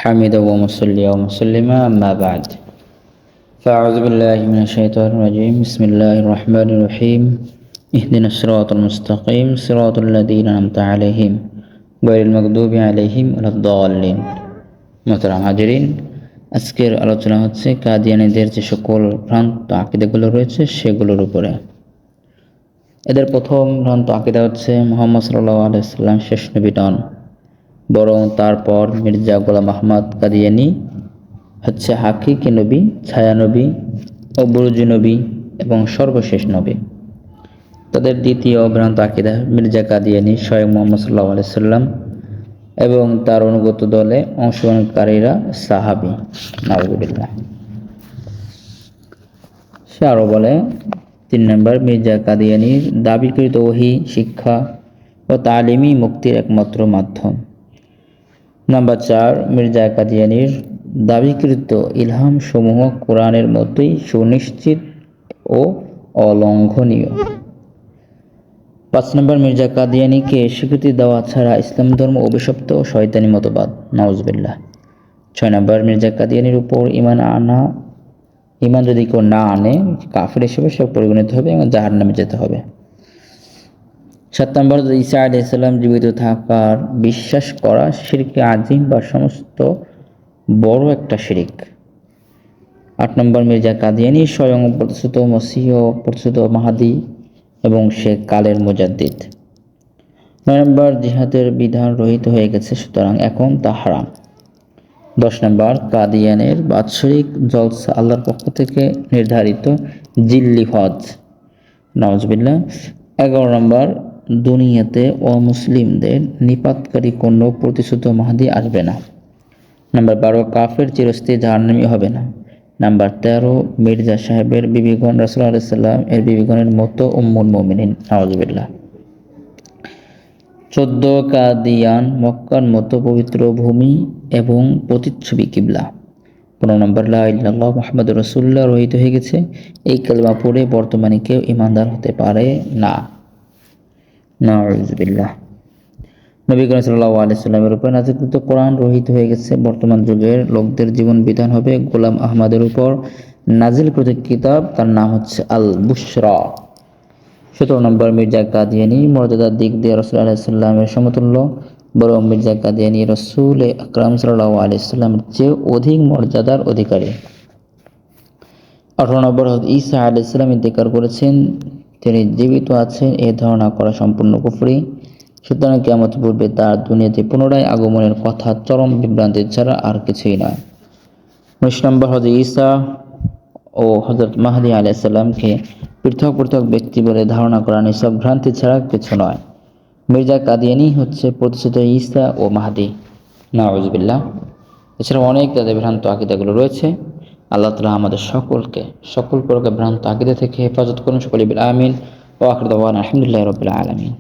حمدا ومصليا ومسلما أما بعد فأعوذ بالله من الشيطان الرجيم بسم الله الرحمن الرحيم اهدنا الصراط المستقيم صراط الذين أنعمت عليهم غير المغضوب عليهم ولا الضالين। মোহতারাম হাজিরিন, আজকের আলোচনা হচ্ছে কাদিয়ানীদের যে সকল ভ্রান্ত আকীদাগুলো রয়েছে সেগুলোর উপরে। এদের প্রথম ভ্রান্ত আকীদা হচ্ছে মুহাম্মদ সাল্লাল্লাহু আলাইহি ওয়াসাল্লাম শেষ নবী নন, বরং তারপর মির্জা গোলাম আহমদ কাদিয়ানী হচ্ছে হাকিকি নবী, ছায়া নবী ও বুরুজি নবী এবং সর্বশেষ নবী। তাদের দ্বিতীয় ভ্রান্ত আকীদা মির্জা কাদিয়ানী স্বয়ং মুহাম্মদ সাল্লাল্লাহু আলাইহি ওয়াসাল্লাম এবং তার অনুগত দলে অংশগ্রহণকারীরা সাহাবী। নাউযুবিল্লাহ। সে আরও বলে, 3 নম্বর, মির্জা কাদিয়ানীর দাবিকৃত ওহী শিক্ষা ও তালিমি মুক্তির একমাত্র মাধ্যম। নাম্বার 4, মির্জা কাদিয়ানীর দাবিকৃত ইলহাম সমূহ কোরআনের মতোই সুনিশ্চিত ও অলঙ্ঘনীয়। 5 নম্বর, মির্জা কাদিয়ানীকে স্বীকৃতি দেওয়া ছাড়া ইসলাম ধর্ম অভিশপ্ত ও শয়তানি মতবাদ। নাউযুবিল্লাহ। 6 নম্বর, মির্জা কাদিয়ানীর উপর ঈমান যদি কেউ না আনে, কাফির হিসেবে সে পরিগণিত হবে এবং জাহান্নামে যেতে হবে। 7 নম্বর, ঈসা আলাইহিস সালাম জীবিত থাকার বিশ্বাস করা শিরকে আজিম বা সমস্ত বড় একটা শিরিক। 8 নম্বর, মির্জা কাদিয়ানী স্বয়ং প্রতিষ্ঠিত মসিহ ও প্রতিষ্ঠিত মাহদী এবং সে কালের মুজাদ্দিদ। 9 নম্বর, জিহাদের বিধান রহিত হয়ে গেছে, সুতরাং এখন তা হারাম। 10 নম্বর, কাদিয়ানের বাৎসরিক জলসা আল্লাহর পক্ষ থেকে নির্ধারিত জিল্লি হজ। নাউযুবিল্লাহ। 11 নম্বর, দুনিয়াতে অমুসলিমদের নিপাতকারী কোনো প্রতিষ্ঠিত মাহদী আসবে না। নাম্বার 12, কাফের চিরস্থায়ী জাহান্নামী হবে না। নাম্বার 13, মির্জা সাহেবের বিবিগণ রাসূলুল্লাহ সাল্লাল্লাহু আলাইহি ওয়াসাল্লাম এর বিবিগণের মতো উম্মুল মুমিনিন। নাউযুবিল্লাহ। 14, কাদিয়ান মক্কার মতো পবিত্র ভূমি এবং প্রতিচ্ছবি কিবলা। 15 নম্বর, লা ইলাহা ইল্লাল্লাহ মুহাম্মাদুর রাসূলুল্লাহ রহিত হয়ে গেছে। এই কালেমা পড়ে বর্তমানে কেউ ঈমানদার হতে পারে না। নাউযুবিল্লাহ। নবী করিম সাল্লাল্লাহু আলাইহি ওয়াসাল্লামের উপর নাযিলকৃত কোরআন রহিত হয়ে গেছে। বর্তমান যুগের লোকদের জীবন বিধান হবে গোলাম আহমদের উপর নাযিলকৃত কিতাব, তার নাম হচ্ছে আল বুশরা। 17 নম্বর, মির্জা কাদিয়ানী মর্যাদার দিক দিয়ে রাসূলুল্লাহ সাল্লাল্লাহু আলাইহি ওয়াসাল্লামের সমতুল্য, বরং মির্জা কাদিয়ানী রাসূল আকরাম সাল্লাল্লাহু আলাইহি ওয়াসাল্লামের চেয়ে অধিক মর্যাদার অধিকারী। 18 নম্বর, হযরত ঈসা আলাইহিস সালাম ইন্তেকাল করেছেন, তিনি জীবিত আছেন এ ধারণা করা সম্পূর্ণ কুফরি। সুতরাং কিয়ামত পূর্বে তার দুনিয়াতে পুনরায় আগমনের কথা চরম বিভ্রান্তি ছাড়া আর কিছুই নয়। 19 নম্বর, হযরত ঈসা ও হযরত মাহদী আলাইহিস সালামকে পৃথক পৃথক ব্যক্তি বলে ধারণা করা নিছক ভ্রান্তি ছাড়া কিছু নয়। মির্জা কাদিয়ানী হচ্ছে প্রতিষ্ঠিত ঈসা ও মাহদী। নাউযুবিল্লাহ। এছাড়া অনেক তাদের ভ্রান্ত আকীদাগুলো রয়েছে। আল্লাহ তাআলা আমাদের সকল প্রকার ভ্রান্ত আকীদা থেকে হেফাজত করুন। সকলে বিল আমিন। ওয়া আখিরু দাওয়ানা আলহামদুলিল্লাহি রাব্বিল আলামিন।